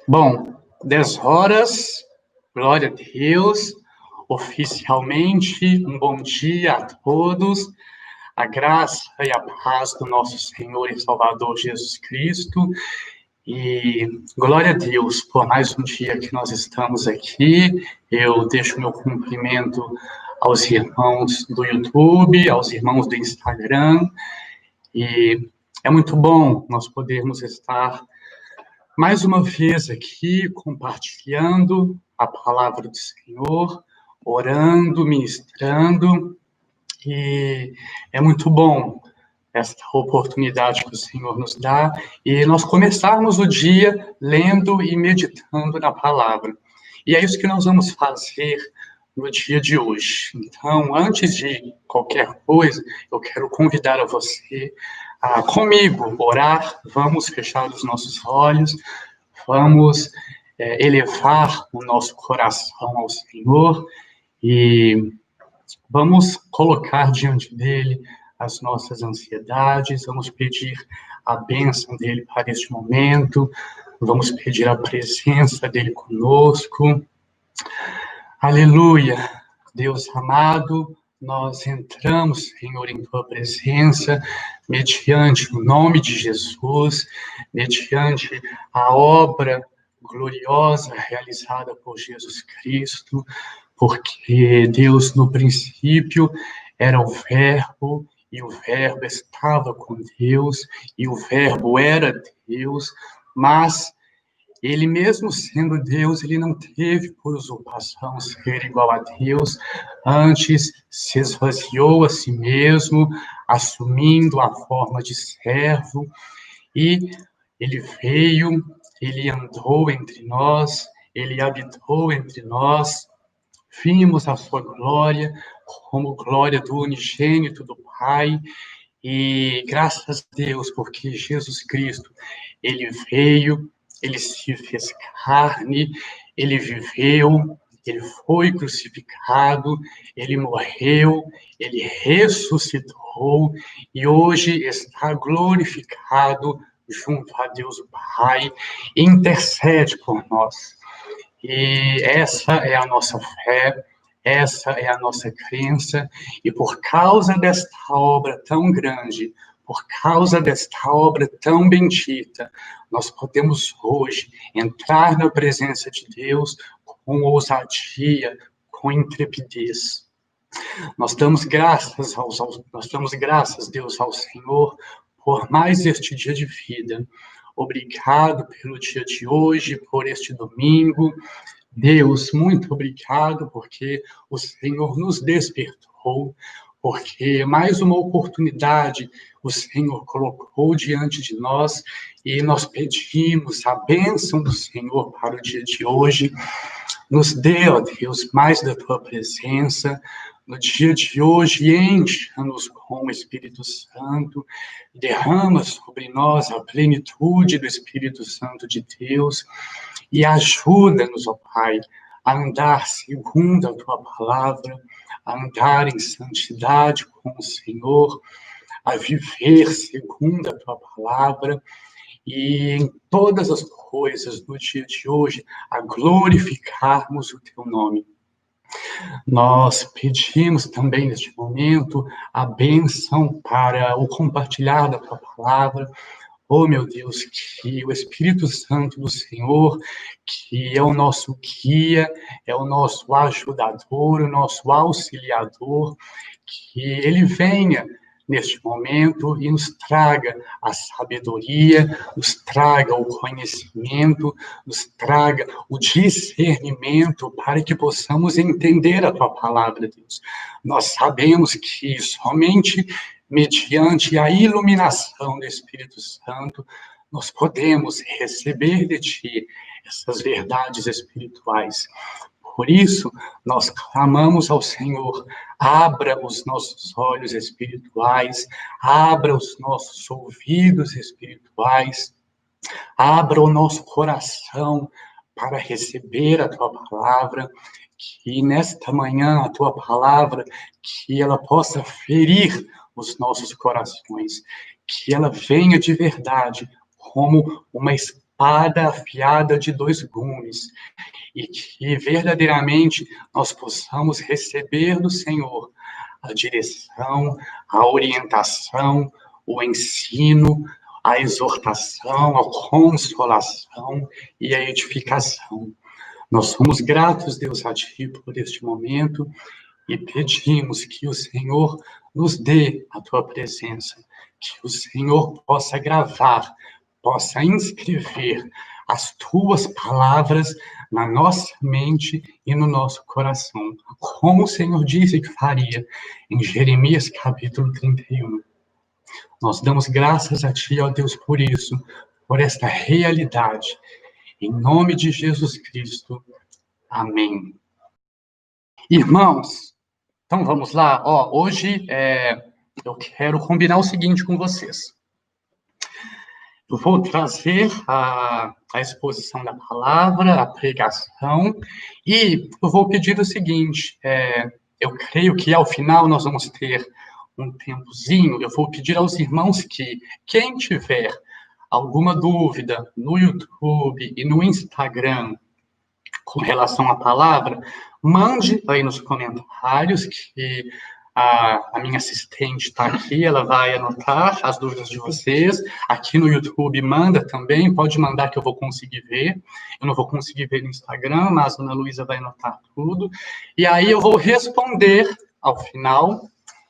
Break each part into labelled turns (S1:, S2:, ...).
S1: Bom, 10 horas, glória a Deus, oficialmente, um bom dia a todos, a graça e a paz do nosso Senhor e Salvador Jesus Cristo, e glória a Deus por mais um dia que nós estamos aqui. Eu deixo meu cumprimento aos irmãos do YouTube, aos irmãos do Instagram, e é muito bom nós podermos estar mais uma vez aqui, compartilhando a palavra do Senhor, orando, ministrando, e é muito bom esta oportunidade que o Senhor nos dá, e nós começarmos o dia lendo e meditando na palavra. E é isso que nós vamos fazer no dia de hoje. Então, antes de qualquer coisa, eu quero convidar a você a, comigo, orar. Vamos fechar os nossos olhos, vamos elevar o nosso coração ao Senhor e vamos colocar diante dele as nossas ansiedades, vamos pedir a bênção dele para este momento, vamos pedir a presença dele conosco. Aleluia! Deus amado, nós entramos, Senhor, em tua presença, mediante o nome de Jesus, mediante a obra gloriosa realizada por Jesus Cristo, porque Deus, no princípio, era o Verbo, e o Verbo estava com Deus, e o Verbo era Deus, mas ele mesmo sendo Deus, ele não teve por usurpação ser igual a Deus, antes se esvaziou a si mesmo, assumindo a forma de servo, e ele veio, ele andou entre nós, ele habitou entre nós, vimos a sua glória, como glória do unigênito do Pai, e graças a Deus, porque Jesus Cristo, ele veio, ele se fez carne, ele viveu, ele foi crucificado, ele morreu, ele ressuscitou e hoje está glorificado junto a Deus o Pai, e intercede por nós. E essa é a nossa fé, essa é a nossa crença, e por causa desta obra tão grande, por causa desta obra tão bendita, nós podemos hoje entrar na presença de Deus com ousadia, com intrepidez. Nós damos graças, Deus, ao Senhor, por mais este dia de vida. Obrigado pelo dia de hoje, por este domingo. Deus, muito obrigado, porque o Senhor nos despertou, porque mais uma oportunidade o Senhor colocou diante de nós, e nós pedimos a bênção do Senhor para o dia de hoje. Nos dê, ó Deus, mais da tua presença no dia de hoje, encha-nos com o Espírito Santo, derrama sobre nós a plenitude do Espírito Santo de Deus, e ajuda-nos, ó Pai, a andar segundo a tua palavra, a andar em santidade com o Senhor, a viver segundo a tua palavra, e em todas as coisas do dia de hoje, a glorificarmos o teu nome. Nós pedimos também neste momento a bênção para o compartilhar da tua palavra. Oh, meu Deus, que o Espírito Santo do Senhor, que é o nosso guia, é o nosso ajudador, o nosso auxiliador, que ele venha neste momento e nos traga a sabedoria, nos traga o conhecimento, nos traga o discernimento para que possamos entender a tua palavra, Deus. Nós sabemos que somente mediante a iluminação do Espírito Santo, nós podemos receber de ti essas verdades espirituais. Por isso, nós clamamos ao Senhor, abra os nossos olhos espirituais, abra os nossos ouvidos espirituais, abra o nosso coração para receber a tua palavra, que nesta manhã a tua palavra, que ela possa ferir os nossos corações, que ela venha de verdade como uma espada espada afiada de dois gumes, e que verdadeiramente nós possamos receber do Senhor a direção, a orientação, o ensino, a exortação, a consolação e a edificação. Nós somos gratos, Deus, a Ti por este momento e pedimos que o Senhor nos dê a Tua presença, que o Senhor possa gravar, possa inscrever as Tuas palavras na nossa mente e no nosso coração, como o Senhor disse que faria em Jeremias capítulo 31. Nós damos graças a Ti, ó Deus, por isso, por esta realidade. Em nome de Jesus Cristo. Amém. Irmãos, então vamos lá. Hoje eu quero combinar o seguinte com vocês. Eu vou trazer a exposição da palavra, a pregação, e eu vou pedir o seguinte, eu creio que ao final nós vamos ter um tempozinho, eu vou pedir aos irmãos que, quem tiver alguma dúvida no YouTube e no Instagram com relação à palavra, mande aí nos comentários que a minha assistente está aqui, ela vai anotar as dúvidas de vocês. Aqui no YouTube manda também, pode mandar que eu vou conseguir ver. Eu não vou conseguir ver no Instagram, mas a Ana Luísa vai anotar tudo. E aí eu vou responder ao final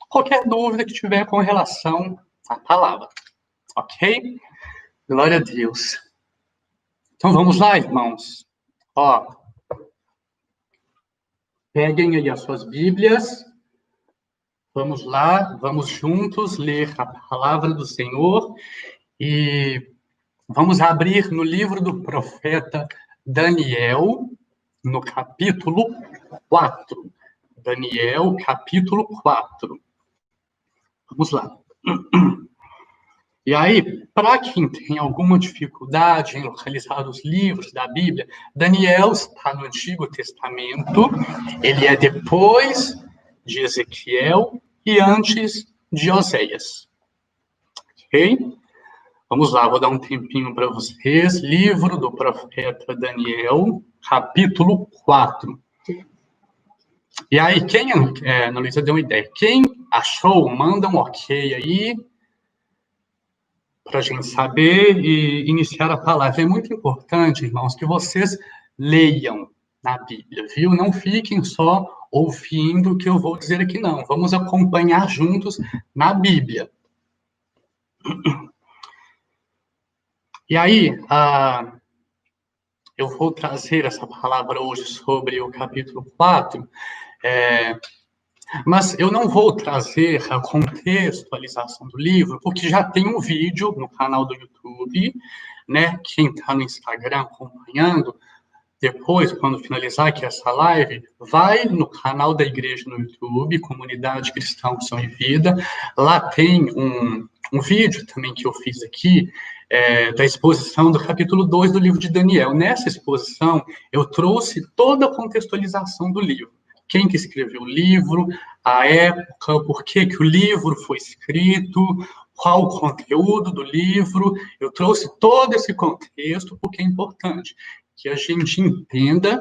S1: qualquer dúvida que tiver com relação à palavra. Ok? Glória a Deus. Então vamos lá, irmãos. Peguem aí as suas Bíblias. Vamos lá, vamos juntos ler a palavra do Senhor e vamos abrir no livro do profeta Daniel, no capítulo 4. Daniel, capítulo 4. Vamos lá. E aí, para quem tem alguma dificuldade em localizar os livros da Bíblia, Daniel está no Antigo Testamento, ele é depois de Ezequiel e antes de Oséias. Ok? Vamos lá, vou dar um tempinho para vocês. Livro do profeta Daniel, capítulo 4. E aí, Ana Luísa deu uma ideia. Quem achou, manda um ok aí, para a gente saber e iniciar a palavra. É muito importante, irmãos, que vocês leiam na Bíblia, viu? Não fiquem só ouvindo o que eu vou dizer aqui, não. Vamos acompanhar juntos na Bíblia. E aí, eu vou trazer essa palavra hoje sobre o capítulo 4, mas eu não vou trazer a contextualização do livro, porque já tem um vídeo no canal do YouTube, né? Quem está no Instagram acompanhando, depois, quando finalizar aqui essa live, vai no canal da igreja no YouTube, Comunidade Cristã Unção e Vida. Lá tem um vídeo também que eu fiz aqui, da exposição do capítulo 2 do livro de Daniel. Nessa exposição, eu trouxe toda a contextualização do livro. Quem que escreveu o livro, a época, por que o livro foi escrito, qual o conteúdo do livro. Eu trouxe todo esse contexto porque é importante que a gente entenda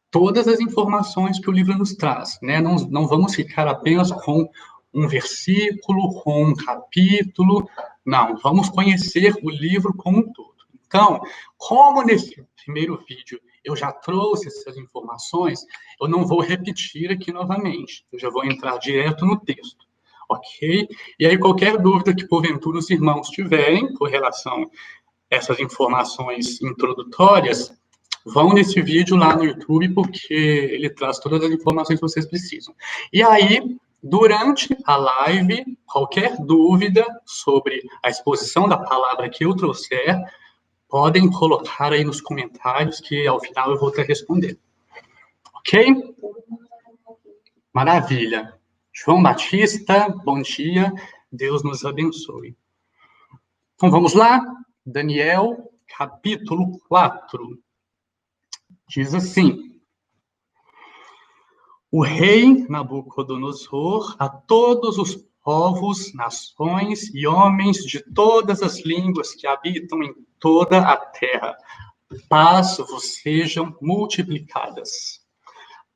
S1: todas as informações que o livro nos traz, né? Não vamos ficar apenas com um versículo, com um capítulo, não, vamos conhecer o livro como um todo. Então, como nesse primeiro vídeo eu já trouxe essas informações, eu não vou repetir aqui novamente, eu já vou entrar direto no texto, ok? E aí, qualquer dúvida que porventura os irmãos tiverem com relação a essas informações introdutórias, vão nesse vídeo lá no YouTube, porque ele traz todas as informações que vocês precisam. E aí, durante a live, qualquer dúvida sobre a exposição da palavra que eu trouxer, podem colocar aí nos comentários, que ao final eu vou estar respondendo. Ok? Maravilha. João Batista, bom dia. Deus nos abençoe. Então, vamos lá? Daniel, capítulo 4. Diz assim: o rei Nabucodonosor, a todos os povos, nações e homens de todas as línguas que habitam em toda a terra. Paz vos sejam multiplicadas.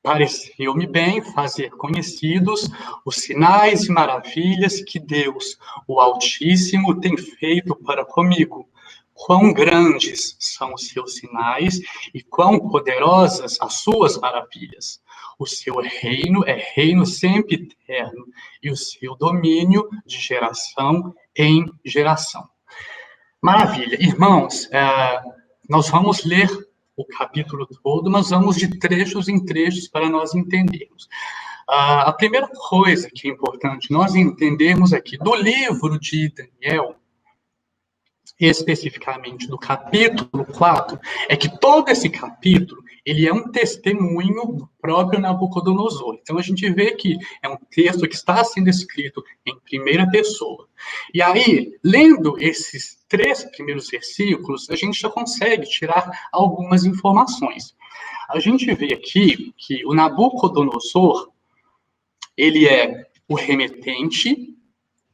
S1: Pareceu-me bem fazer conhecidos os sinais e maravilhas que Deus, o Altíssimo, tem feito para comigo. Quão grandes são os seus sinais e quão poderosas as suas maravilhas. O seu reino é reino sempre eterno e o seu domínio de geração em geração. Maravilha. Irmãos, nós vamos ler o capítulo todo, mas vamos de trechos em trechos para nós entendermos. A primeira coisa que é importante nós entendermos aqui, do livro de Daniel, especificamente do capítulo 4, é que todo esse capítulo, ele é um testemunho do próprio Nabucodonosor. Então, a gente vê que é um texto que está sendo escrito em primeira pessoa. E aí, lendo esses 3 primeiros versículos, a gente já consegue tirar algumas informações. A gente vê aqui que o Nabucodonosor, ele é o remetente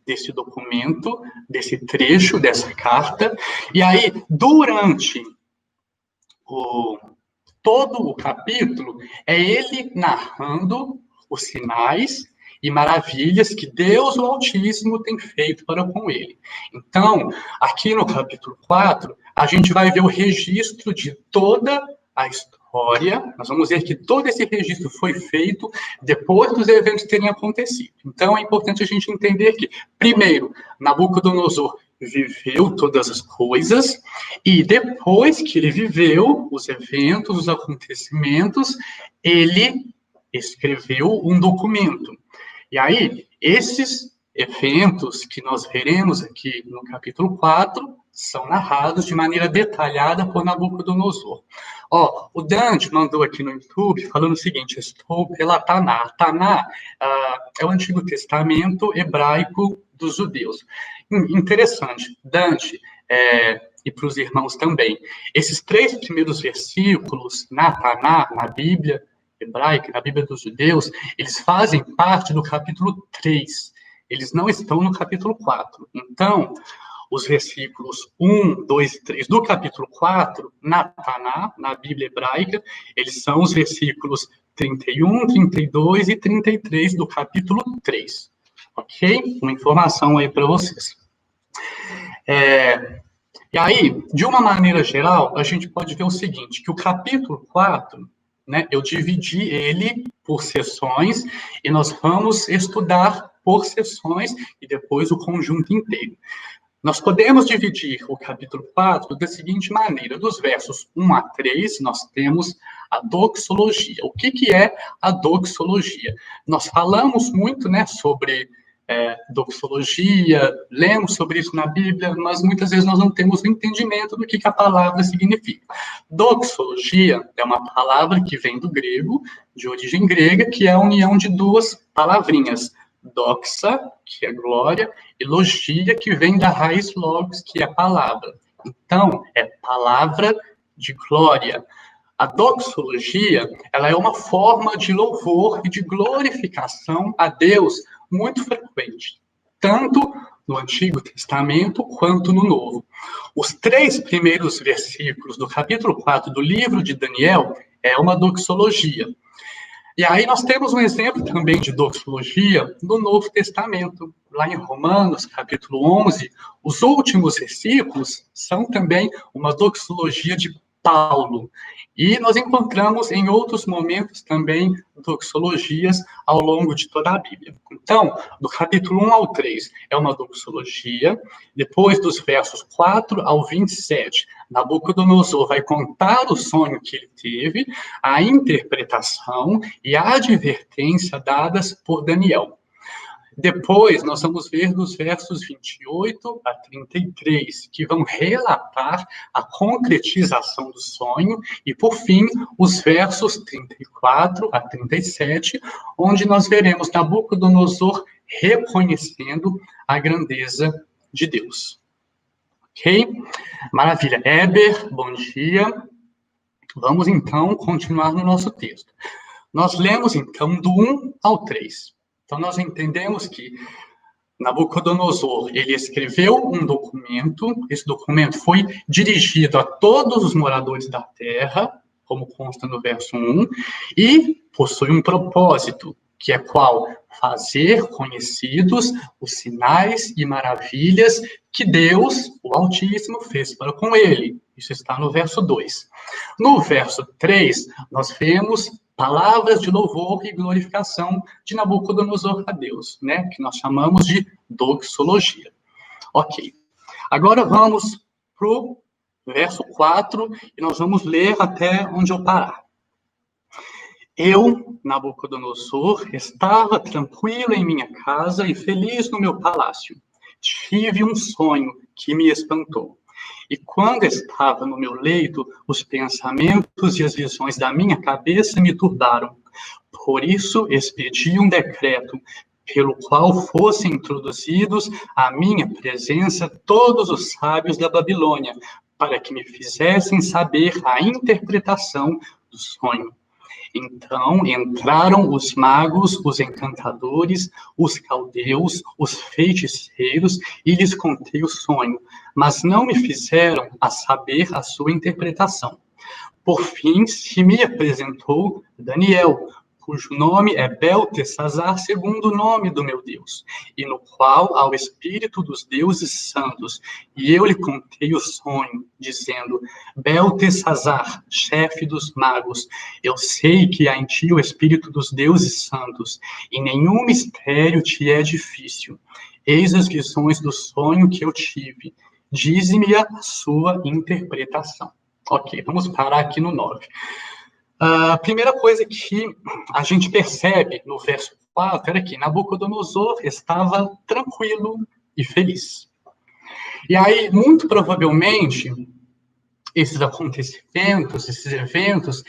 S1: desse documento, desse trecho, dessa carta, e aí, durante todo o capítulo, é ele narrando os sinais e maravilhas que Deus, o Altíssimo, tem feito para com ele. Então, aqui no capítulo 4, a gente vai ver o registro de toda a história. Nós vamos ver que todo esse registro foi feito depois dos eventos terem acontecido. Então, é importante a gente entender que, primeiro, Nabucodonosor viveu todas as coisas, e depois que ele viveu os eventos, os acontecimentos, ele escreveu um documento. E aí, esses eventos que nós veremos aqui no capítulo 4 são narrados de maneira detalhada por Nabucodonosor. O Dante mandou aqui no YouTube falando o seguinte: estou pela Taná. Taná é o Antigo Testamento hebraico dos judeus. Interessante, Dante, e para os irmãos também, esses 3 primeiros versículos na Taná, na Bíblia hebraica, na Bíblia dos judeus, eles fazem parte do capítulo 3. Eles não estão no capítulo 4. Então, os versículos 1, 2 e 3 do capítulo 4, na Taná, na Bíblia hebraica, eles são os versículos 31, 32 e 33 do capítulo 3. Ok? Uma informação aí para vocês. E aí, de uma maneira geral, a gente pode ver o seguinte, que o capítulo 4, né, eu dividi ele por sessões, e nós vamos estudar por sessões, e depois o conjunto inteiro. Nós podemos dividir o capítulo 4 da seguinte maneira: dos versos 1 a 3, nós temos a doxologia. O que é a doxologia? Nós falamos muito, né, sobre doxologia, lemos sobre isso na Bíblia, mas muitas vezes nós não temos o entendimento do que a palavra significa. Doxologia é uma palavra que vem do grego, de origem grega, que é a união de 2 palavrinhas. Doxa, que é glória, e logia, que vem da raiz logos, que é palavra. Então, é palavra de glória. A doxologia, ela é uma forma de louvor e de glorificação a Deus muito frequente, tanto no Antigo Testamento quanto no Novo. Os 3 primeiros versículos do capítulo 4 do livro de Daniel é uma doxologia. E aí nós temos um exemplo também de doxologia no Novo Testamento. Lá em Romanos, capítulo 11, os últimos versículos são também uma doxologia de Paulo. E nós encontramos em outros momentos também doxologias ao longo de toda a Bíblia. Então, do capítulo 1 ao 3 é uma doxologia, depois dos versos 4 ao 27, Nabucodonosor vai contar o sonho que ele teve, a interpretação e a advertência dadas por Daniel. Depois, nós vamos ver dos versos 28 a 33, que vão relatar a concretização do sonho, e, por fim, os versos 34 a 37, onde nós veremos Nabucodonosor reconhecendo a grandeza de Deus. Ok? Maravilha. Heber, bom dia. Vamos, então, continuar no nosso texto. Nós lemos, então, do 1 ao 3. Então, nós entendemos que Nabucodonosor, ele escreveu um documento, esse documento foi dirigido a todos os moradores da terra, como consta no verso 1, e possui um propósito, que é qual? Fazer conhecidos os sinais e maravilhas que Deus, o Altíssimo, fez para com ele. Isso está no verso 2. No verso 3, nós vemos palavras de louvor e glorificação de Nabucodonosor a Deus, né? Que nós chamamos de doxologia. Ok. Agora vamos para o verso 4 e nós vamos ler até onde eu parar. Eu, Nabucodonosor, estava tranquilo em minha casa e feliz no meu palácio. Tive um sonho que me espantou. E quando estava no meu leito, os pensamentos e as visões da minha cabeça me turbaram. Por isso, expedi um decreto pelo qual fossem introduzidos à minha presença todos os sábios da Babilônia, para que me fizessem saber a interpretação do sonho. Então entraram os magos, os encantadores, os caldeus, os feiticeiros, e lhes contei o sonho, mas não me fizeram a saber a sua interpretação. Por fim, se me apresentou Daniel, cujo nome é Beltesazar, segundo o nome do meu Deus, e no qual há o espírito dos deuses santos. E eu lhe contei o sonho, dizendo: Beltesazar, chefe dos magos, eu sei que há em ti o espírito dos deuses santos, e nenhum mistério te é difícil. Eis as visões do sonho que eu tive. Dize-me a sua interpretação. Ok, vamos parar aqui no 9. A primeira coisa que a gente percebe no verso 4 era que Nabucodonosor estava tranquilo e feliz. E aí, muito provavelmente, esses acontecimentos, esses eventos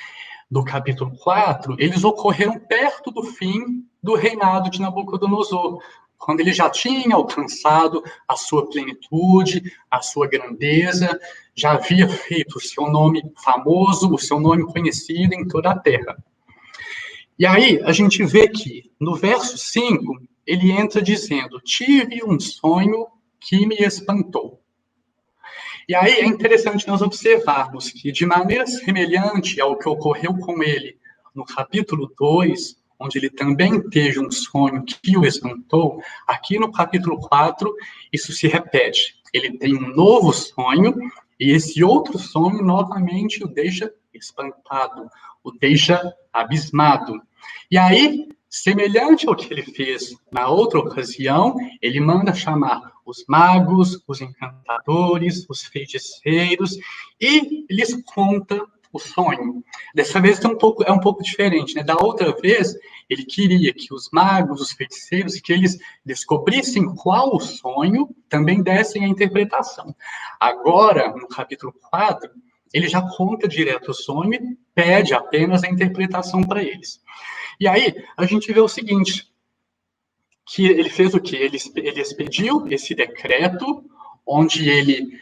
S1: do capítulo 4, eles ocorreram perto do fim do reinado de Nabucodonosor, quando ele já tinha alcançado a sua plenitude, a sua grandeza, já havia feito o seu nome famoso, o seu nome conhecido em toda a terra. E aí, a gente vê que, no verso 5, ele entra dizendo: tive um sonho que me espantou. E aí é interessante nós observarmos que, de maneira semelhante ao que ocorreu com ele no capítulo 2, onde ele também teve um sonho que o espantou, aqui no capítulo 4, isso se repete. Ele tem um novo sonho, e esse outro sonho novamente o deixa espantado, o deixa abismado. E aí, semelhante ao que ele fez na outra ocasião, ele manda chamar os magos, os encantadores, os feiticeiros, e lhes conta o sonho. Dessa vez é um pouco diferente, né? Da outra vez, ele queria que os magos, os feiticeiros, que eles descobrissem qual o sonho, também dessem a interpretação. Agora, no capítulo 4, ele já conta direto o sonho e pede apenas a interpretação para eles. E aí, a gente vê o seguinte, que ele fez o quê? Ele expediu esse decreto, onde ele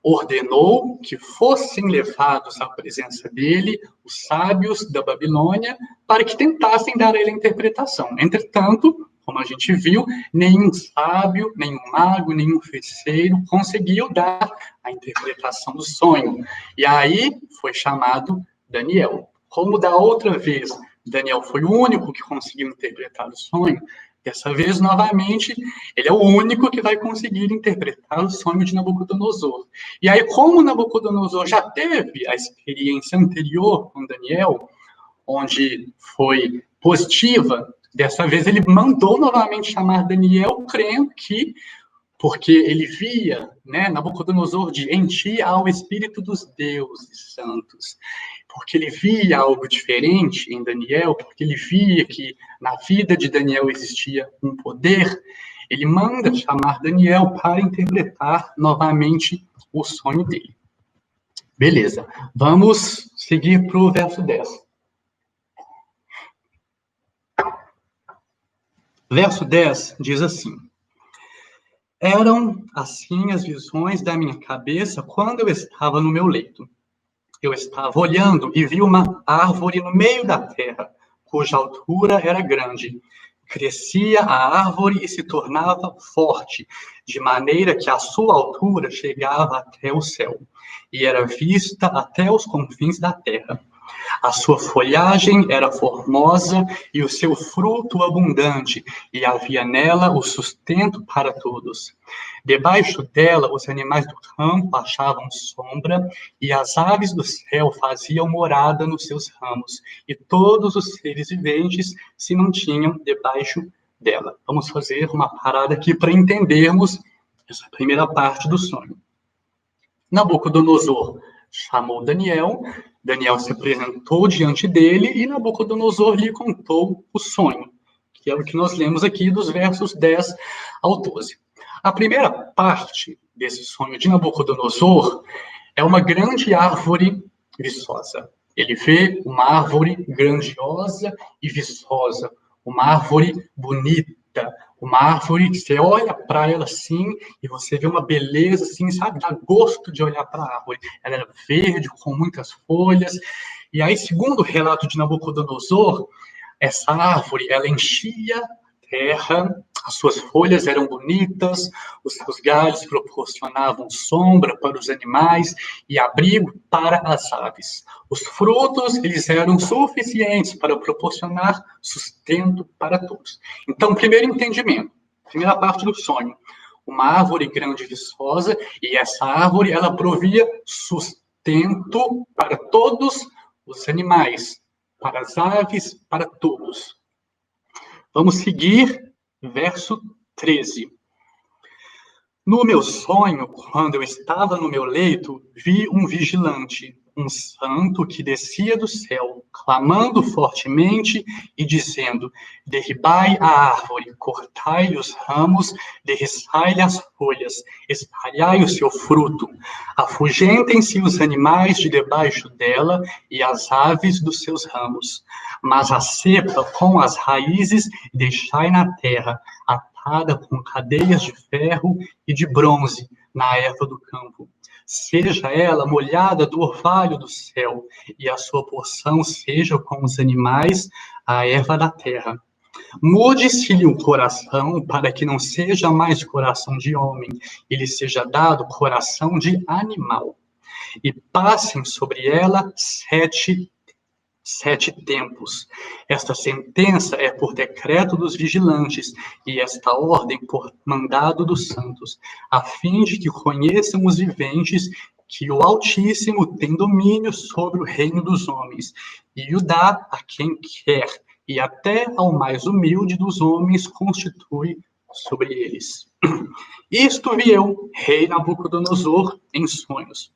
S1: ordenou que fossem levados à presença dele os sábios da Babilônia para que tentassem dar a ele a interpretação. Entretanto, como a gente viu, nenhum sábio, nenhum mago, nenhum feiticeiro conseguiu dar a interpretação do sonho. E aí foi chamado Daniel. Como da outra vez, Daniel foi o único que conseguiu interpretar o sonho, dessa vez, novamente, ele é o único que vai conseguir interpretar o sonho de Nabucodonosor. E aí, como Nabucodonosor já teve a experiência anterior com Daniel, onde foi positiva, dessa vez ele mandou novamente chamar Daniel, crendo que, porque ele via, né, Nabucodonosor de em ti há o espírito dos deuses santos, porque ele via algo diferente em Daniel, porque ele via que na vida de Daniel existia um poder, ele manda chamar Daniel para interpretar novamente o sonho dele. Beleza, vamos seguir para o verso 10. Verso 10 diz assim: eram assim as visões da minha cabeça quando eu estava no meu leito. Eu estava olhando e vi uma árvore no meio da terra, cuja altura era grande. Crescia a árvore e se tornava forte, de maneira que a sua altura chegava até o céu, e era vista até os confins da terra. A sua folhagem era formosa e o seu fruto abundante, e havia nela o sustento para todos. Debaixo dela, os animais do campo achavam sombra, e as aves do céu faziam morada nos seus ramos, e todos os seres viventes se mantinham debaixo dela. Vamos fazer uma parada aqui para entendermos essa primeira parte do sonho. Nabucodonosor chamou Daniel, Daniel se apresentou diante dele e Nabucodonosor lhe contou o sonho, que é o que nós lemos aqui dos versos 10 ao 12. A primeira parte desse sonho de Nabucodonosor é uma grande árvore viçosa. Ele vê uma árvore grandiosa e viçosa, uma árvore bonita, uma árvore que você olha para ela assim e você vê uma beleza assim, sabe? Dá gosto de olhar para a árvore. Ela era verde, com muitas folhas. E aí, segundo o relato de Nabucodonosor, essa árvore, ela enchia a terra, as suas folhas eram bonitas, os seus galhos proporcionavam sombra para os animais e abrigo para as aves. Os frutos, eles eram suficientes para proporcionar sustento para todos. Então, primeiro entendimento, primeira parte do sonho, uma árvore grande e viçosa, e essa árvore, ela provia sustento para todos os animais, para as aves, para todos. Vamos seguir, verso 13. No meu sonho, quando eu estava no meu leito, vi um vigilante, um santo que descia do céu, clamando fortemente e dizendo: derribai a árvore, cortai-lhe os ramos, derriçai-lhe as folhas, espalhai o seu fruto, afugentem-se os animais de debaixo dela e as aves dos seus ramos, mas a cepa com as raízes deixai na terra, atada com cadeias de ferro e de bronze na erva do campo. Seja ela molhada do orvalho do céu, e a sua porção seja com os animais a erva da terra. Mude-se-lhe o coração, para que não seja mais coração de homem, e lhe seja dado coração de animal. E passem sobre ela sete tempos. Esta sentença é por decreto dos vigilantes, e esta ordem por mandado dos santos, a fim de que conheçam os viventes que o Altíssimo tem domínio sobre o reino dos homens, e o dá a quem quer, e até ao mais humilde dos homens constitui sobre eles. Isto vi eu, rei Nabucodonosor, em sonhos.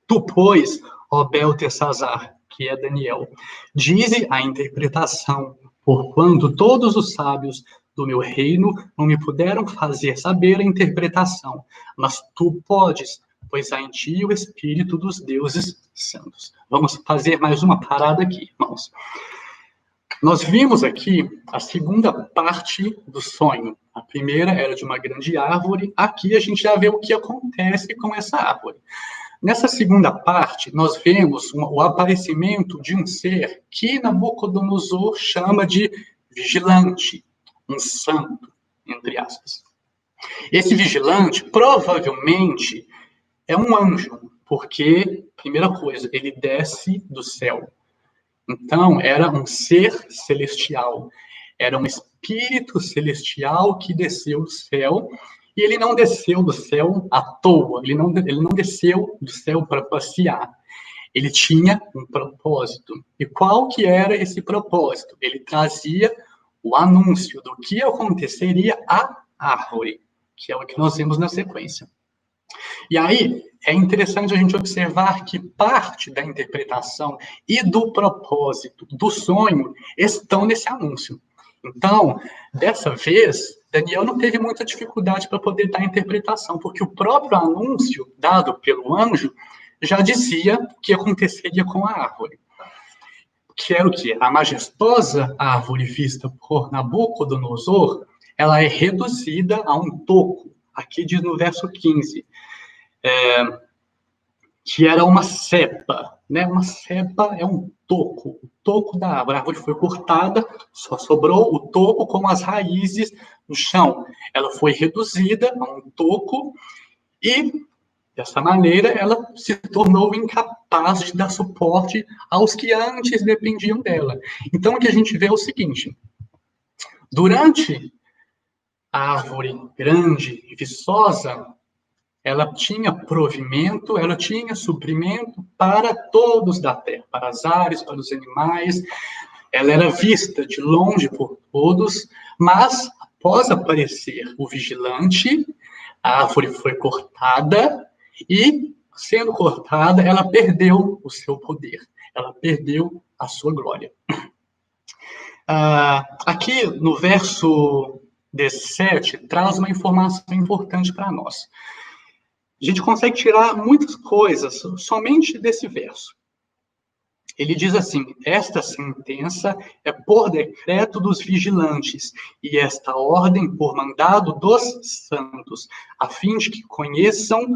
S1: Tu, pois, ó Beltesazar, que é Daniel, dize a interpretação, porquanto todos os sábios do meu reino não me puderam fazer saber a interpretação, mas tu podes, pois há em ti o Espírito dos deuses santos. Vamos fazer mais uma parada aqui, irmãos. Nós vimos aqui a segunda parte do sonho. A primeira era de uma grande árvore. Aqui a gente já vê o que acontece com essa árvore. Nessa segunda parte, nós vemos o aparecimento de um ser que Nabucodonosor chama de vigilante, um santo, entre aspas. Esse vigilante, provavelmente, é um anjo, porque, primeira coisa, ele desce do céu. Então, era um ser celestial, era um espírito celestial que desceu do céu. E ele não desceu do céu à toa, ele não desceu do céu para passear. Ele tinha um propósito. E qual que era esse propósito? Ele trazia o anúncio do que aconteceria à árvore, que é o que nós vemos na sequência. E aí, é interessante a gente observar que parte da interpretação e do propósito do sonho estão nesse anúncio. Então, dessa vez, Daniel não teve muita dificuldade para poder dar a interpretação, porque o próprio anúncio dado pelo anjo já dizia o que aconteceria com a árvore. Que era o quê? A majestosa árvore vista por Nabucodonosor, ela é reduzida a um toco. Aqui diz no verso 15, que era uma cepa, né? Uma cepa é um toco. O toco da árvore. A árvore foi cortada, só sobrou o toco com as raízes no chão. Ela foi reduzida a um toco e, dessa maneira, ela se tornou incapaz de dar suporte aos que antes dependiam dela. Então, o que a gente vê é o seguinte: durante a árvore grande e viçosa, ela tinha provimento, ela tinha suprimento para todos da terra, para as aves, para os animais. Ela era vista de longe por todos, mas após aparecer o vigilante, a árvore foi cortada e, sendo cortada, ela perdeu o seu poder, ela perdeu a sua glória. Aqui no verso 17, traz uma informação importante para nós. A gente consegue tirar muitas coisas somente desse verso. Ele diz assim: esta sentença é por decreto dos vigilantes, e esta ordem por mandado dos santos, a fim de que conheçam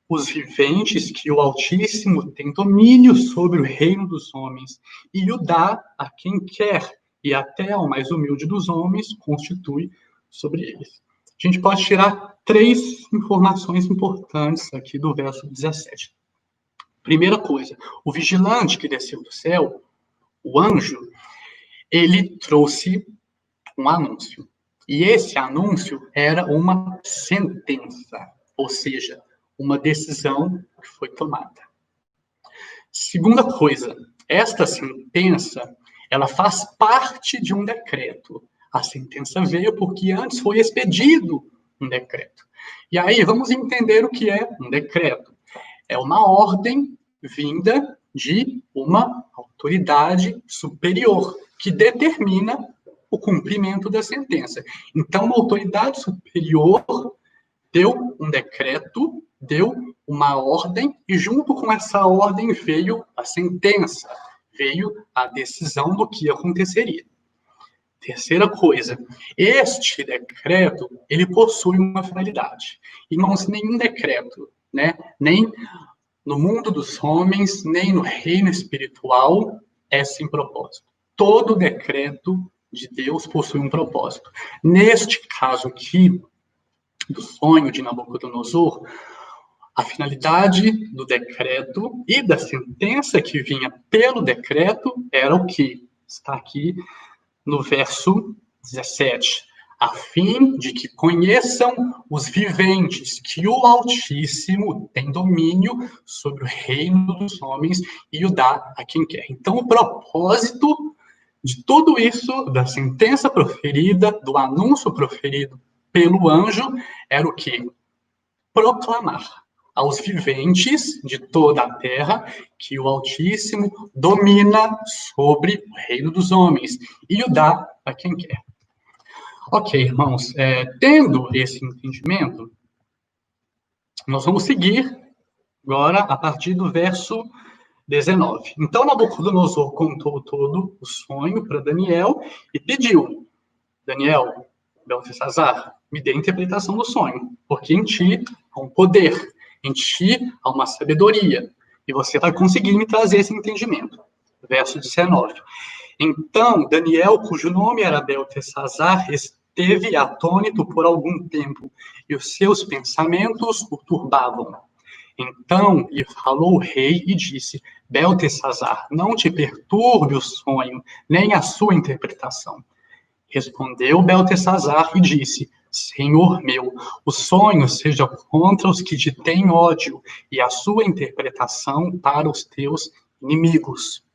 S1: os viventes que o Altíssimo tem domínio sobre o reino dos homens, e o dá a quem quer, e até ao mais humilde dos homens constitui sobre eles. A gente pode tirar 3 informações importantes aqui do verso 17. Primeira coisa, o vigilante que desceu do céu, o anjo, ele trouxe um anúncio. E esse anúncio era uma sentença, ou seja, uma decisão que foi tomada. Segunda coisa, esta sentença, ela faz parte de um decreto. A sentença veio porque antes foi expedido um decreto. E aí, vamos entender o que é um decreto. É uma ordem vinda de uma autoridade superior que determina o cumprimento da sentença. Então, uma autoridade superior deu um decreto, deu uma ordem, e junto com essa ordem veio a sentença, veio a decisão do que aconteceria. Terceira coisa, este decreto, ele possui uma finalidade. Irmãos, nenhum decreto, nem no mundo dos homens, nem no reino espiritual, é sem propósito. Todo decreto de Deus possui um propósito. Neste caso aqui, do sonho de Nabucodonosor, a finalidade do decreto e da sentença que vinha pelo decreto era o que está aqui no verso 17, a fim de que conheçam os viventes que o Altíssimo tem domínio sobre o reino dos homens e o dá a quem quer. Então, o propósito de tudo isso, da sentença proferida, do anúncio proferido pelo anjo, era o quê? Proclamar aos viventes de toda a terra que o Altíssimo domina sobre o reino dos homens e o dá a quem quer. Ok, irmãos, tendo esse entendimento, nós vamos seguir agora a partir do verso 19. Então, Nabucodonosor contou todo o sonho para Daniel e pediu: Daniel, Beltesazar, me dê a interpretação do sonho, porque em ti há um poder, em ti há uma sabedoria, e você vai conseguir me trazer esse entendimento. Verso 19. Então, Daniel, cujo nome era Beltesazar, esteve atônito por algum tempo, e os seus pensamentos o turbavam. Então lhe falou o rei e disse: Beltesazar, não te perturbe o sonho, nem a sua interpretação. Respondeu Beltesazar e disse: Senhor meu, o sonho seja contra os que te têm ódio, e a sua interpretação para os teus inimigos.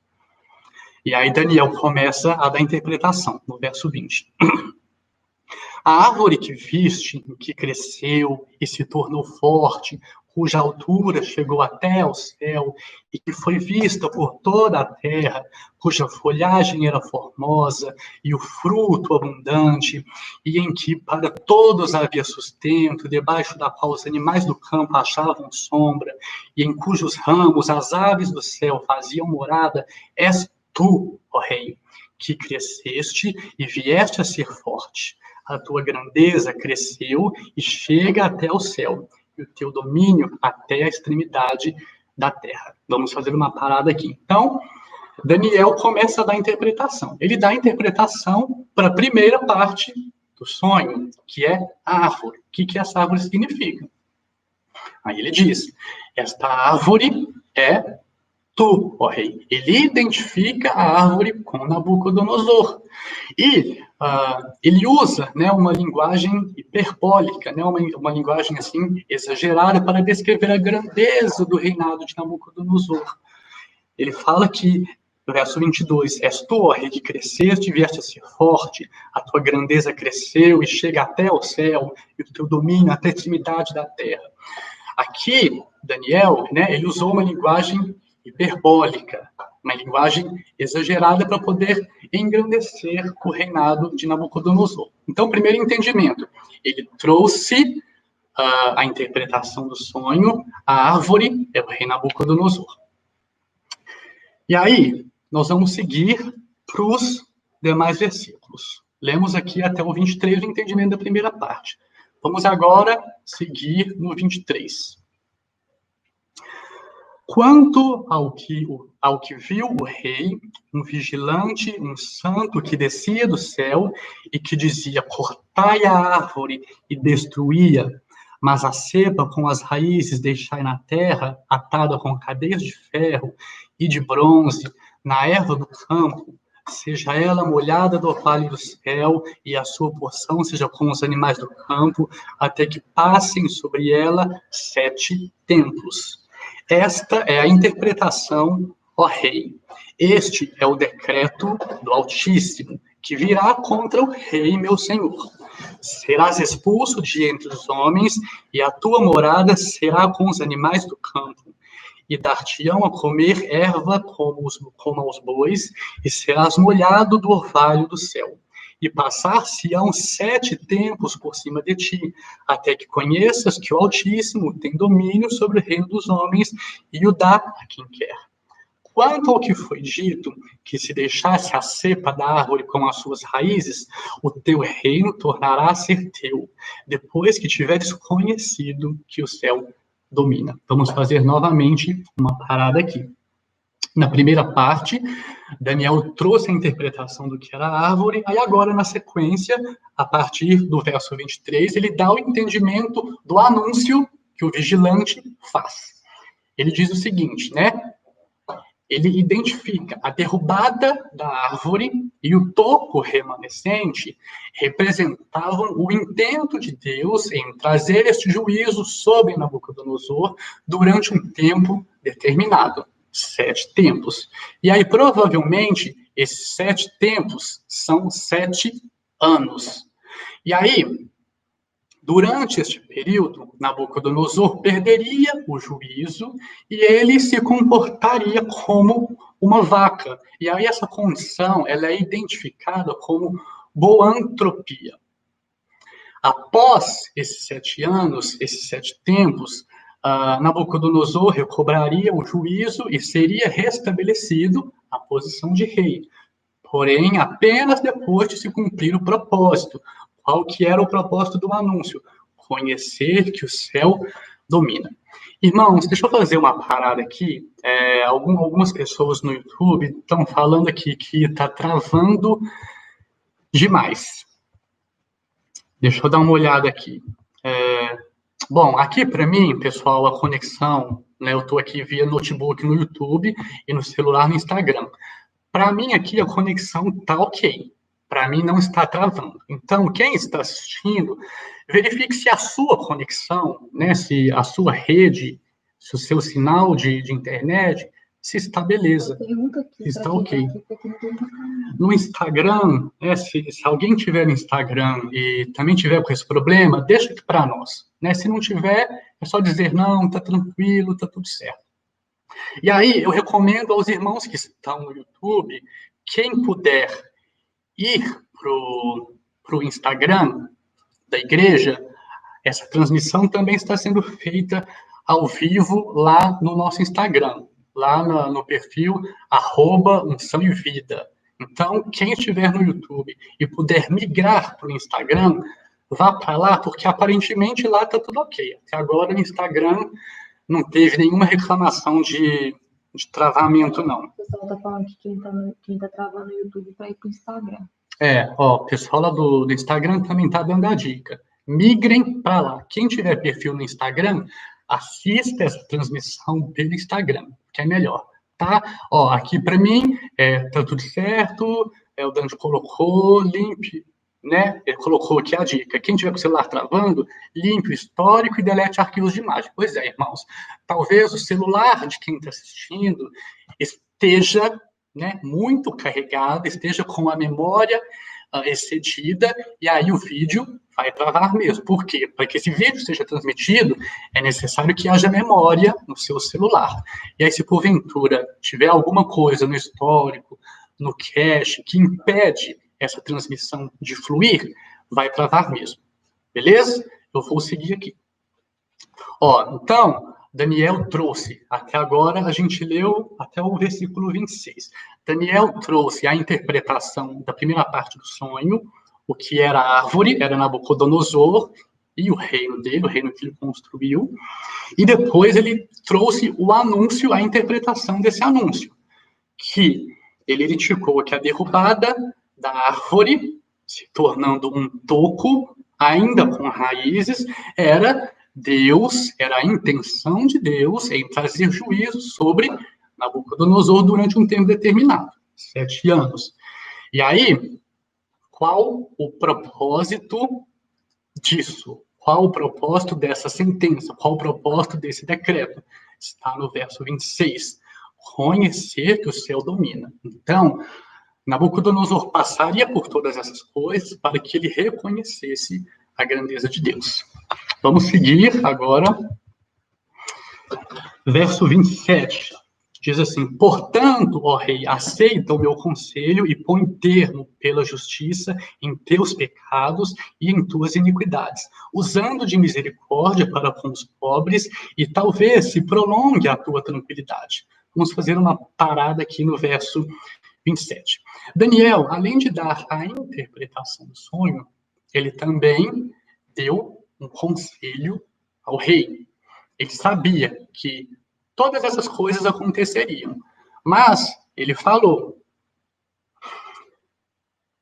S1: E aí Daniel começa a dar interpretação, no verso 20. A árvore que viste, que cresceu e se tornou forte, cuja altura chegou até ao céu, e que foi vista por toda a terra, cuja folhagem era formosa, e o fruto abundante, e em que para todos havia sustento, debaixo da qual os animais do campo achavam sombra, e em cujos ramos as aves do céu faziam morada, és tu, ó rei, que cresceste e vieste a ser forte. A tua grandeza cresceu e chega até o céu, e o teu domínio até a extremidade da terra. Vamos fazer uma parada aqui. Então, Daniel começa a dar interpretação. Ele dá a interpretação para a primeira parte do sonho, que é árvore. O que essa árvore significa? Aí ele diz, esta árvore é tu, ó rei. Ele identifica a árvore com Nabucodonosor. E ele usa, né, uma linguagem hiperbólica, né, uma linguagem assim exagerada para descrever a grandeza do reinado de Nabucodonosor. Ele fala que, no verso 22, és tu, ó rei, que cresceste e vieste a ser forte, a tua grandeza cresceu e chega até o céu, e o teu domínio até a extremidade da terra. Aqui, Daniel, né, ele usou uma linguagem hiperbólica, uma linguagem exagerada para poder engrandecer o reinado de Nabucodonosor. Então, primeiro entendimento, ele trouxe a interpretação do sonho, a árvore é o rei Nabucodonosor. E aí, nós vamos seguir para os demais versículos. Lemos aqui até o 23 o entendimento da primeira parte. Vamos agora seguir no 23. Quanto ao que viu o rei, um vigilante, um santo que descia do céu e que dizia, cortai a árvore e destruía, mas a cepa com as raízes deixai na terra, atada com cadeias de ferro e de bronze, na erva do campo, seja ela molhada do orvalho do céu, e a sua porção seja com os animais do campo, até que passem sobre ela 7 tempos. Esta é a interpretação, ó rei. Este é o decreto do Altíssimo, que virá contra o rei, meu senhor. Serás expulso de entre os homens, e a tua morada será com os animais do campo. E dar-te-ão a comer erva como aos bois, e serás molhado do orvalho do céu. E passar-se-ão 7 tempos por cima de ti, até que conheças que o Altíssimo tem domínio sobre o reino dos homens, e o dá a quem quer. Quanto ao que foi dito, que se deixasse a cepa da árvore com as suas raízes, o teu reino tornará a ser teu, depois que tiveres conhecido que o céu domina. Vamos fazer novamente uma parada aqui. Na primeira parte, Daniel trouxe a interpretação do que era a árvore, aí agora, na sequência, a partir do verso 23, ele dá o entendimento do anúncio que o vigilante faz. Ele diz o seguinte, né? Ele identifica a derrubada da árvore e o toco remanescente representavam o intento de Deus em trazer este juízo sobre Nabucodonosor durante um tempo determinado, 7 tempos. E aí, provavelmente, esses 7 tempos são 7 anos. E aí, durante este período, Nabucodonosor perderia o juízo e ele se comportaria como uma vaca. E aí essa condição ela é identificada como boantropia. Após esses 7 anos, esses 7 tempos, Nabucodonosor recobraria o juízo e seria restabelecido a posição de rei. Porém, apenas depois de se cumprir o propósito. Qual que era o propósito do anúncio? Conhecer que o céu domina. Irmãos, deixa eu fazer uma parada aqui. Algumas pessoas no YouTube estão falando aqui que está travando demais. Deixa eu dar uma olhada aqui. Bom, aqui para mim, pessoal, a conexão, né, eu estou aqui via notebook no YouTube e no celular no Instagram. Para mim aqui a conexão está ok. Para mim não está travando. Então, quem está assistindo, verifique se a sua conexão, né, se a sua rede, se o seu sinal de internet, se está beleza, se está ok. No Instagram, né, se alguém tiver no Instagram e também tiver com esse problema, deixa aqui para nós. Né? Se não tiver, é só dizer, não, está tranquilo, está tudo certo. E aí, eu recomendo aos irmãos que estão no YouTube, quem puder ir para o Instagram da igreja, essa transmissão também está sendo feita ao vivo lá no nosso Instagram, lá no perfil @unção e vida. Então, quem estiver no YouTube e puder migrar para o Instagram, vá para lá, porque aparentemente lá está tudo ok. Até agora no Instagram não teve nenhuma reclamação de de travamento, não.
S2: O pessoal tá falando que quem tá travando no YouTube para ir pro Instagram.
S1: O pessoal lá do Instagram também tá dando a dica. Migrem para lá. Quem tiver perfil no Instagram, assista essa transmissão pelo Instagram, que é melhor, tá? Aqui para mim, tá tudo certo, o Dante colocou, limpe, né? Ele colocou aqui a dica. Quem tiver com o celular travando, limpe o histórico e delete arquivos de imagem. Pois é, irmãos, talvez o celular de quem está assistindo esteja, né, muito carregado, esteja com a memória excedida, e aí o vídeo vai travar mesmo. Por quê? Para que esse vídeo seja transmitido, é necessário que haja memória no seu celular. E aí, se porventura tiver alguma coisa no histórico, no cache, que impede essa transmissão de fluir, vai travar mesmo. Beleza? Eu vou seguir aqui. Então, Daniel trouxe, até agora a gente leu até o versículo 26. Daniel trouxe a interpretação da primeira parte do sonho, o que era a árvore, era Nabucodonosor, e o reino dele, o reino que ele construiu, e depois ele trouxe o anúncio, a interpretação desse anúncio, que ele indicou que a derrubada da árvore, se tornando um toco, ainda com raízes, era a intenção de Deus em trazer juízo sobre Nabucodonosor durante um tempo determinado, 7 anos. E aí, qual o propósito disso? Qual o propósito dessa sentença? Qual o propósito desse decreto? Está no verso 26. Conhecer que o céu domina. Então, Nabucodonosor passaria por todas essas coisas para que ele reconhecesse a grandeza de Deus. Vamos seguir agora. Verso 27. Diz assim: portanto, ó rei, aceita o meu conselho e põe termo pela justiça em teus pecados e em tuas iniquidades, usando de misericórdia para com os pobres, e talvez se prolongue a tua tranquilidade. Vamos fazer uma parada aqui no verso 27. Daniel, além de dar a interpretação do sonho, ele também deu um conselho ao rei. Ele sabia que todas essas coisas aconteceriam, mas ele falou: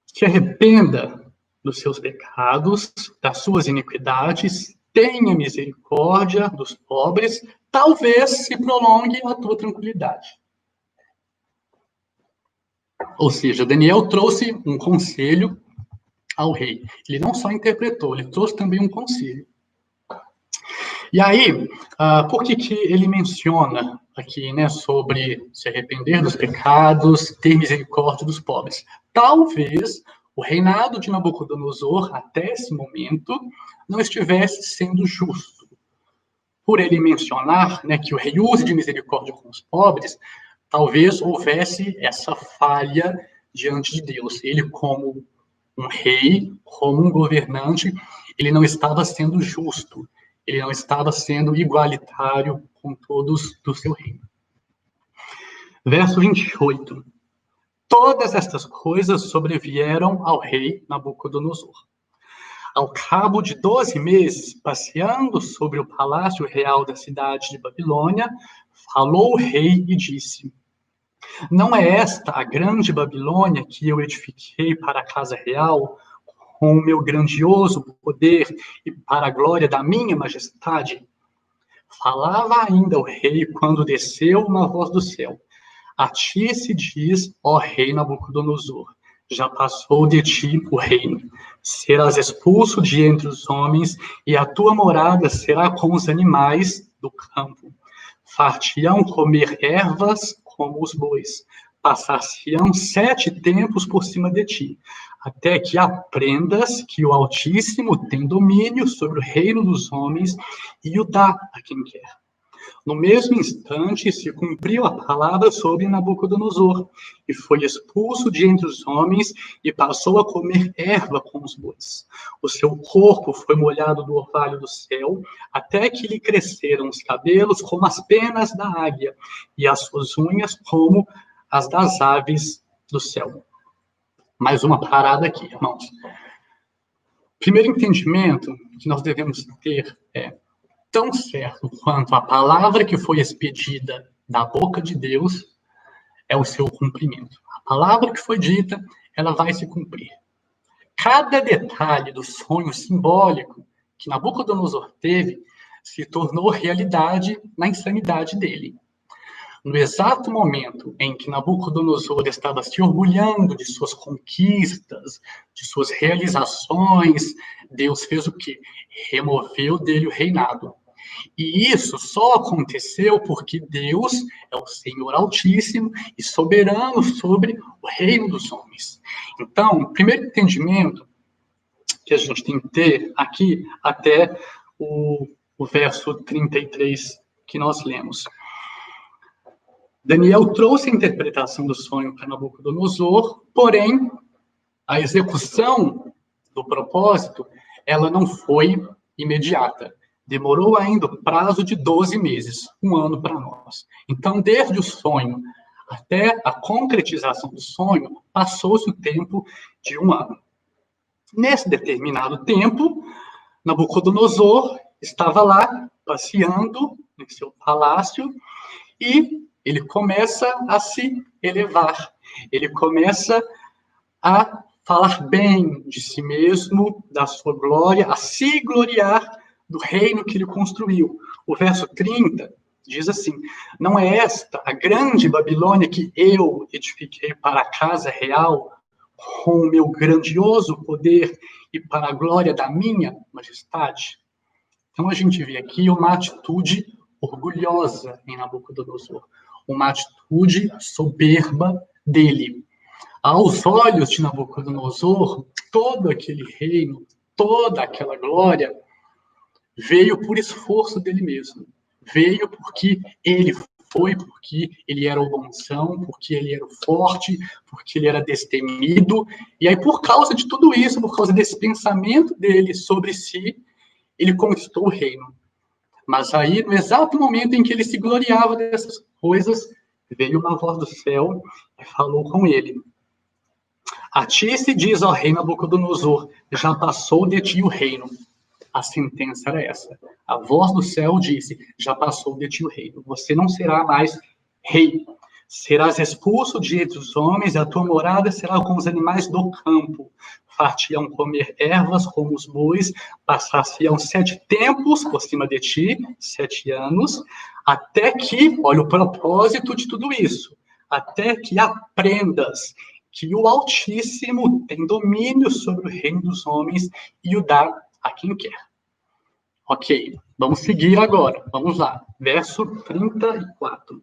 S1: se arrependa dos seus pecados, das suas iniquidades, tenha misericórdia dos pobres, talvez se prolongue a tua tranquilidade. Ou seja, Daniel trouxe um conselho ao rei. Ele não só interpretou, ele trouxe também um conselho. E aí, por que ele menciona aqui, né, sobre se arrepender dos pecados, ter misericórdia dos pobres? Talvez o reinado de Nabucodonosor, até esse momento, não estivesse sendo justo. Por ele mencionar, né, que o rei use de misericórdia com os pobres, talvez houvesse essa falha diante de Deus. Ele, como um rei, como um governante, ele não estava sendo justo. Ele não estava sendo igualitário com todos do seu reino. Verso 28. Todas estas coisas sobrevieram ao rei Nabucodonosor. Ao cabo de 12 meses, passeando sobre o palácio real da cidade de Babilônia, falou o rei e disse: não é esta a grande Babilônia que eu edifiquei para a casa real, com o meu grandioso poder e para a glória da minha majestade? Falava ainda o rei quando desceu uma voz do céu: a ti se diz, ó rei Nabucodonosor, já passou de ti o reino. Serás expulso de entre os homens, e a tua morada será com os animais do campo. Far-te-ão comer ervas como os bois. Passar-se-ão 7 tempos por cima de ti, até que aprendas que o Altíssimo tem domínio sobre o reino dos homens e o dá a quem quer. No mesmo instante se cumpriu a palavra sobre Nabucodonosor, e foi expulso de entre os homens e passou a comer erva com os bois. O seu corpo foi molhado do orvalho do céu, até que lhe cresceram os cabelos como as penas da águia, e as suas unhas como as das aves do céu. Mais uma parada aqui, irmãos. Primeiro entendimento que nós devemos ter é: tão certo quanto a palavra que foi expedida da boca de Deus é o seu cumprimento. A palavra que foi dita, ela vai se cumprir. Cada detalhe do sonho simbólico que Nabucodonosor teve se tornou realidade na insanidade dele. No exato momento em que Nabucodonosor estava se orgulhando de suas conquistas, de suas realizações, Deus fez o quê? Removeu dele o reinado. E isso só aconteceu porque Deus é o Senhor Altíssimo e soberano sobre o reino dos homens. Então, o primeiro entendimento que a gente tem que ter aqui até o verso 33 que nós lemos. Daniel trouxe a interpretação do sonho para Nabucodonosor, porém, a execução do propósito, ela não foi imediata. Demorou ainda o prazo de 12 meses, um ano para nós. Então, desde o sonho até a concretização do sonho, passou-se o tempo de um ano. Nesse determinado tempo, Nabucodonosor estava lá, passeando em seu palácio, e ele começa a se elevar. Ele começa a falar bem de si mesmo, da sua glória, a se gloriar do reino que ele construiu. O verso 30 diz assim: não é esta a grande Babilônia que eu edifiquei para a casa real, com o meu grandioso poder e para a glória da minha majestade? Então a gente vê aqui uma atitude orgulhosa em Nabucodonosor, uma atitude soberba dele. Aos olhos de Nabucodonosor, todo aquele reino, toda aquela glória, veio por esforço dele mesmo. Veio porque ele foi, porque ele era o bonzão, porque ele era o forte, porque ele era destemido. E aí, por causa de tudo isso, por causa desse pensamento dele sobre si, ele conquistou o reino. Mas aí, no exato momento em que ele se gloriava dessas coisas, veio uma voz do céu e falou com ele: a ti se diz, ó rei Nabucodonosor, já passou de ti o reino. A sentença era essa. A voz do céu disse: já passou de ti o reino. Você não será mais rei. Serás expulso de entre os homens, e a tua morada será com os animais do campo. Far-te-ão comer ervas como os bois, passar-se-ão 7 tempos por cima de ti, 7 anos, até que, olha o propósito de tudo isso, até que aprendas que o Altíssimo tem domínio sobre o reino dos homens e o dá a quem quer. Ok, vamos seguir agora. Vamos lá. Verso 34.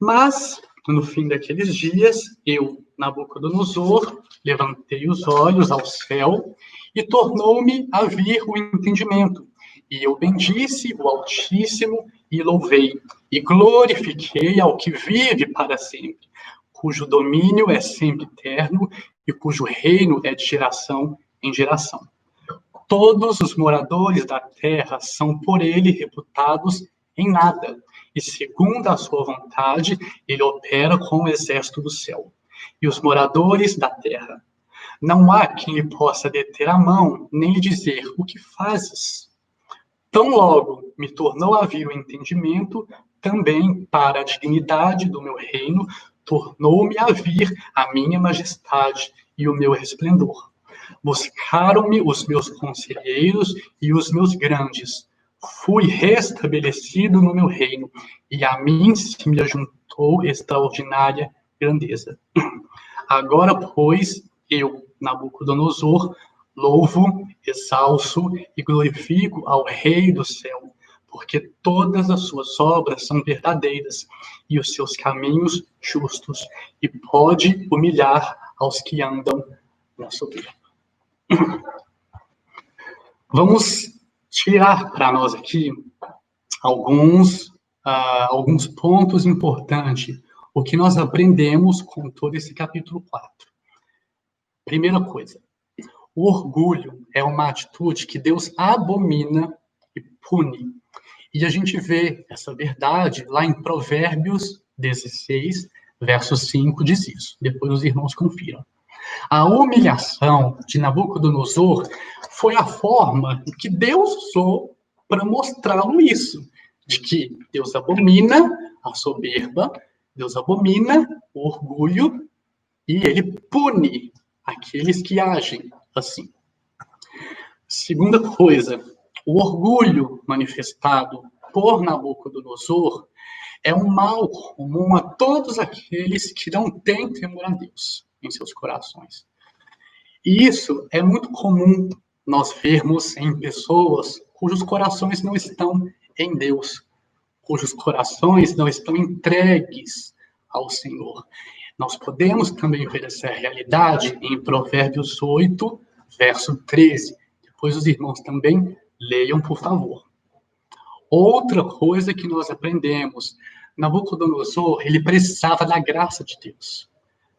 S1: Mas, no fim daqueles dias, eu, Nabucodonosor, levantei os olhos ao céu e tornou-me a vir o entendimento. E eu bendisse o Altíssimo e louvei, e glorifiquei ao que vive para sempre, cujo domínio é sempre eterno e cujo reino é de geração em geração. Todos os moradores da terra são por ele reputados em nada, e segundo a sua vontade, ele opera com o exército do céu. E os moradores da terra, não há quem lhe possa deter a mão, nem lhe dizer: o que fazes? Tão logo me tornou a vir o entendimento, também para a dignidade do meu reino, tornou-me a vir a minha majestade e o meu resplendor. Buscaram-me os meus conselheiros e os meus grandes. Fui restabelecido no meu reino, e a mim se me ajuntou extraordinária grandeza. Agora, pois, eu, Nabucodonosor, louvo, exalço e glorifico ao Rei do céu, porque todas as suas obras são verdadeiras e os seus caminhos justos, e pode humilhar aos que andam na soberba. Vamos tirar para nós aqui alguns pontos importantes, o que nós aprendemos com todo esse capítulo 4. Primeira coisa, o orgulho é uma atitude que Deus abomina e pune. E a gente vê essa verdade lá em Provérbios 16, verso 5, diz isso. Depois os irmãos confiram. A humilhação de Nabucodonosor foi a forma que Deus usou para mostrá-lo isso, de que Deus abomina a soberba, Deus abomina o orgulho e ele pune aqueles que agem assim. Segunda coisa, o orgulho manifestado por Nabucodonosor é um mal comum a todos aqueles que não têm temor a Deus em seus corações. E isso é muito comum nós vermos em pessoas cujos corações não estão em Deus, cujos corações não estão entregues ao Senhor. Nós podemos também ver essa realidade em Provérbios 8, verso 13. Depois os irmãos também leiam, por favor. Outra coisa que nós aprendemos, Nabucodonosor, ele precisava da graça de Deus.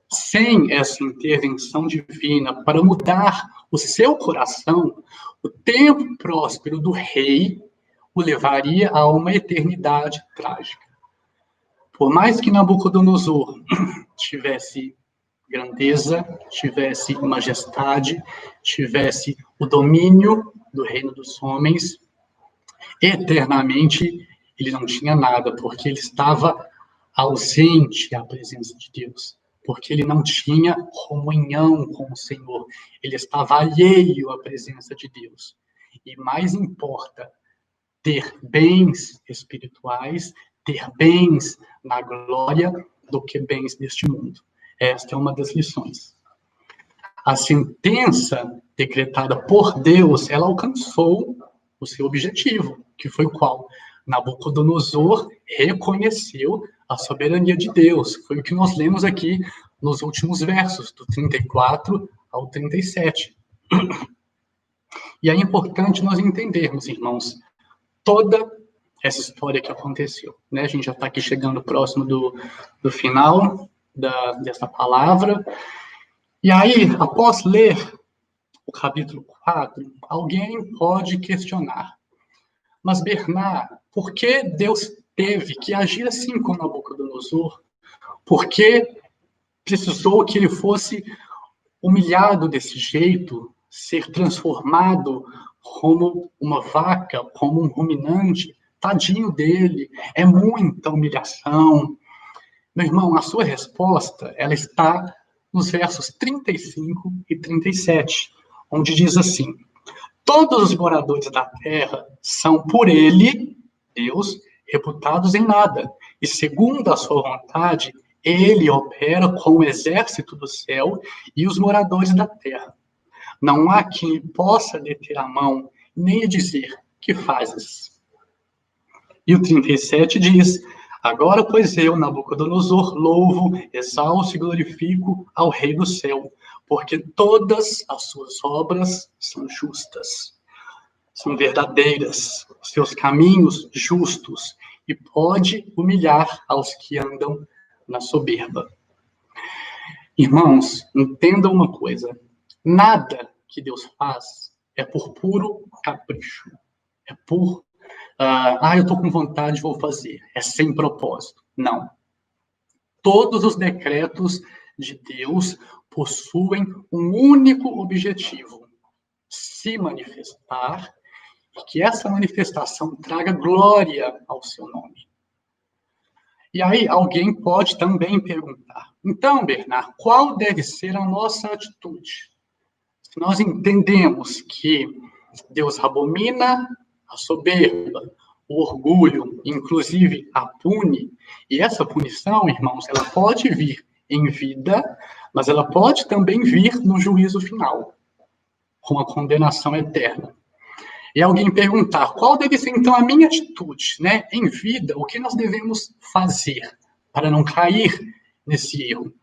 S1: Sem essa intervenção divina para mudar o seu coração, o tempo próspero do rei o levaria a uma eternidade trágica. Por mais que Nabucodonosor tivesse grandeza, tivesse majestade, tivesse o domínio do reino dos homens, eternamente ele não tinha nada, porque ele estava ausente à presença de Deus, porque ele não tinha comunhão com o Senhor, ele estava alheio à presença de Deus. E mais importa ter bens espirituais, ter bens na glória, do que bens deste mundo. Esta é uma das lições. A sentença decretada por Deus, ela alcançou o seu objetivo, que foi qual? Nabucodonosor reconheceu a soberania de Deus. Foi o que nós lemos aqui nos últimos versos, do 34 ao 37. E é importante nós entendermos, irmãos, toda essa história que aconteceu, né? A gente já está aqui chegando próximo do final dessa palavra. E aí, após ler o capítulo 4, alguém pode questionar: mas Bernard, por que Deus teve que agir assim com Nabucodonosor? Por que precisou que ele fosse humilhado desse jeito, ser transformado como uma vaca, como um ruminante? Tadinho dele, é muita humilhação. Meu irmão, a sua resposta, ela está nos versos 35 e 37, onde diz assim: todos os moradores da terra são por ele, Deus, reputados em nada, e segundo a sua vontade, ele opera com o exército do céu e os moradores da terra. Não há quem possa deter a mão, nem dizer: que fazes? E o 37 diz: agora, pois eu, Nabucodonosor, louvo, exalto e glorifico ao Rei do céu, porque todas as suas obras são justas, são verdadeiras, seus caminhos justos, e pode humilhar aos que andam na soberba. Irmãos, entendam uma coisa: nada que Deus faz é por puro capricho, é por eu estou com vontade, vou fazer. É sem propósito. Não. Todos os decretos de Deus possuem um único objetivo: se manifestar, e que essa manifestação traga glória ao seu nome. E aí alguém pode também perguntar: então, Bernard, qual deve ser a nossa atitude? Se nós entendemos que Deus abomina a soberba, o orgulho, inclusive a pune, e essa punição, irmãos, ela pode vir em vida, mas ela pode também vir no juízo final, com a condenação eterna. E alguém perguntar: qual deve ser então a minha atitude, né? Em vida, o que nós devemos fazer para não cair nesse erro?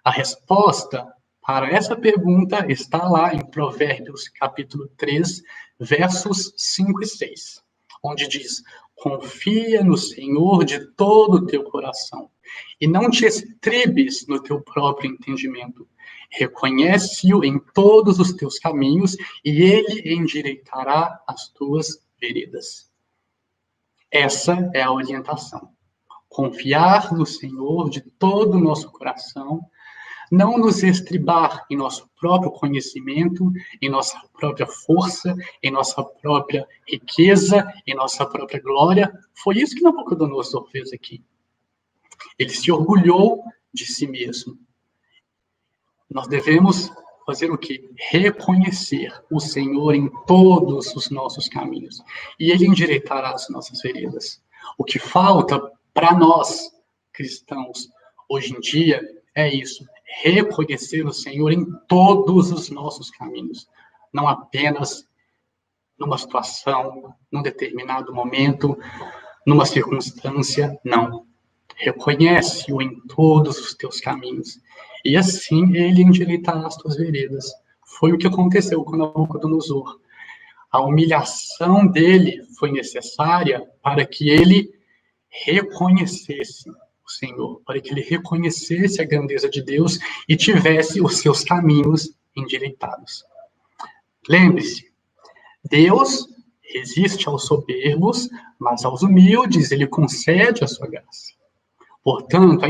S1: A resposta para essa pergunta está lá em Provérbios, capítulo 3, versos 5 e 6, onde diz: confia no Senhor de todo o teu coração, e não te estribes no teu próprio entendimento. Reconhece-o em todos os teus caminhos, e ele endireitará as tuas veredas. Essa é a orientação. Confiar no Senhor de todo o nosso coração, não nos estribar em nosso próprio conhecimento, em nossa própria força, em nossa própria riqueza, em nossa própria glória. Foi isso que Nabucodonosor fez aqui. Ele se orgulhou de si mesmo. Nós devemos fazer o quê? Reconhecer o Senhor em todos os nossos caminhos. E Ele endireitará as nossas veredas. O que falta para nós, cristãos, hoje em dia, é isso. Reconhecer o Senhor em todos os nossos caminhos. Não apenas numa situação, num determinado momento, numa circunstância, não. Reconhece-o em todos os teus caminhos. E assim ele endireitará as tuas veredas. Foi o que aconteceu com Nabucodonosor. A humilhação dele foi necessária para que ele reconhecesse o Senhor, para que ele reconhecesse a grandeza de Deus e tivesse os seus caminhos endireitados. Lembre-se, Deus resiste aos soberbos, mas aos humildes ele concede a sua graça. Portanto,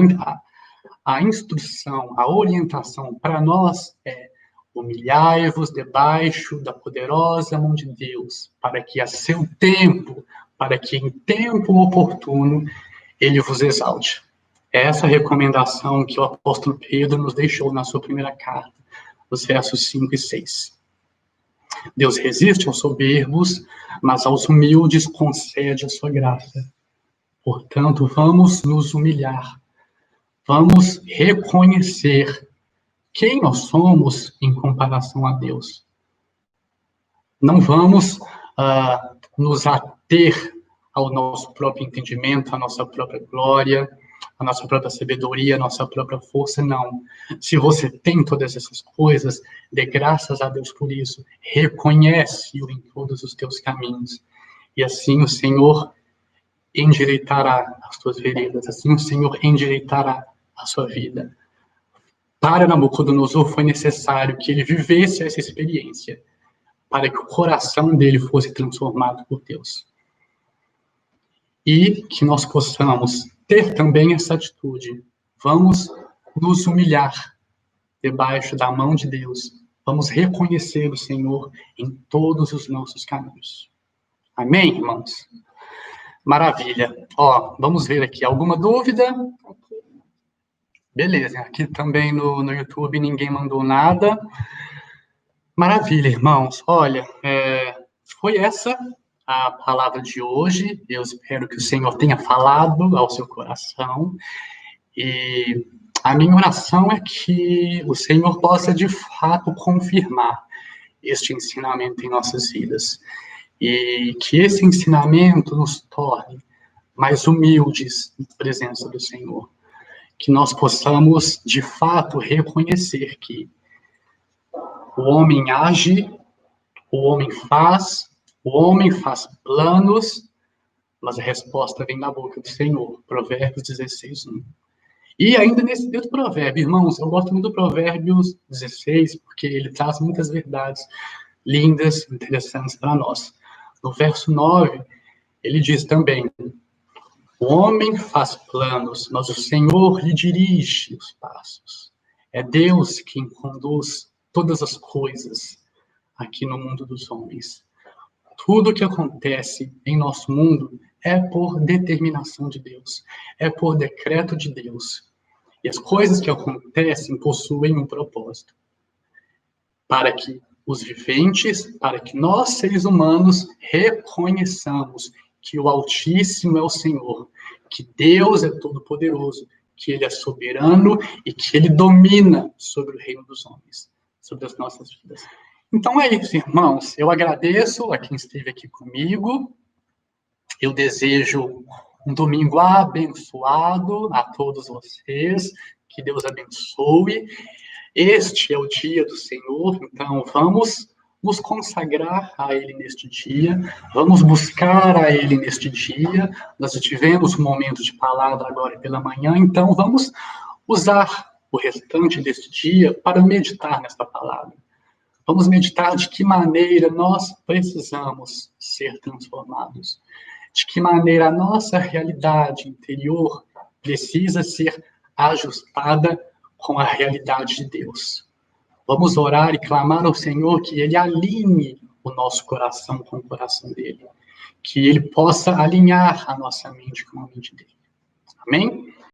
S1: a instrução, a orientação para nós é: humilhai-vos debaixo da poderosa mão de Deus, para que a seu tempo, para que em tempo oportuno, ele vos exalte. Essa recomendação que o apóstolo Pedro nos deixou na sua primeira carta, os versos 5 e 6. Deus resiste aos soberbos, mas aos humildes concede a sua graça. Portanto, vamos nos humilhar. Vamos reconhecer quem nós somos em comparação a Deus. Não vamos nos ater ao nosso próprio entendimento, à nossa própria glória, à nossa própria sabedoria, à nossa própria força, não. Se você tem todas essas coisas, dê graças a Deus por isso. Reconhece-o em todos os teus caminhos. E assim o Senhor endireitará as tuas veredas, assim o Senhor endireitará a sua vida. Para Nabucodonosor foi necessário que ele vivesse essa experiência, para que o coração dele fosse transformado por Deus. E que nós possamos ter também essa atitude. Vamos nos humilhar debaixo da mão de Deus. Vamos reconhecer o Senhor em todos os nossos caminhos. Amém, irmãos? Maravilha. Vamos ver aqui. Alguma dúvida? Beleza. Aqui também no YouTube ninguém mandou nada. Maravilha, irmãos. Olha, foi essa a palavra de hoje. Eu espero que o Senhor tenha falado ao seu coração. E a minha oração é que o Senhor possa, de fato, confirmar este ensinamento em nossas vidas. E que esse ensinamento nos torne mais humildes na presença do Senhor. Que nós possamos, de fato, reconhecer que o homem age, o homem faz planos, mas a resposta vem da boca do Senhor. Provérbios 16:1. E ainda nesse Deus provérbio, irmãos, eu gosto muito do Provérbios 16, porque ele traz muitas verdades lindas, interessantes para nós. No verso 9, ele diz também: o homem faz planos, mas o Senhor lhe dirige os passos. É Deus quem conduz todas as coisas aqui no mundo dos homens. Tudo que acontece em nosso mundo é por determinação de Deus, é por decreto de Deus. E as coisas que acontecem possuem um propósito. Para que os viventes, para que nós, seres humanos, reconheçamos que o Altíssimo é o Senhor, que Deus é todo-poderoso, que Ele é soberano e que Ele domina sobre o reino dos homens, sobre as nossas vidas. Então é isso, irmãos. Eu agradeço a quem esteve aqui comigo. Eu desejo um domingo abençoado a todos vocês. Que Deus abençoe. Este é o dia do Senhor, então vamos nos consagrar a Ele neste dia, vamos buscar a Ele neste dia. Nós tivemos um momento de palavra agora pela manhã, então vamos usar o restante deste dia para meditar nesta palavra. Vamos meditar de que maneira nós precisamos ser transformados, de que maneira a nossa realidade interior precisa ser ajustada com a realidade de Deus. Vamos orar e clamar ao Senhor que Ele alinhe o nosso coração com o coração dEle. Que Ele possa alinhar a nossa mente com a mente dEle. Amém?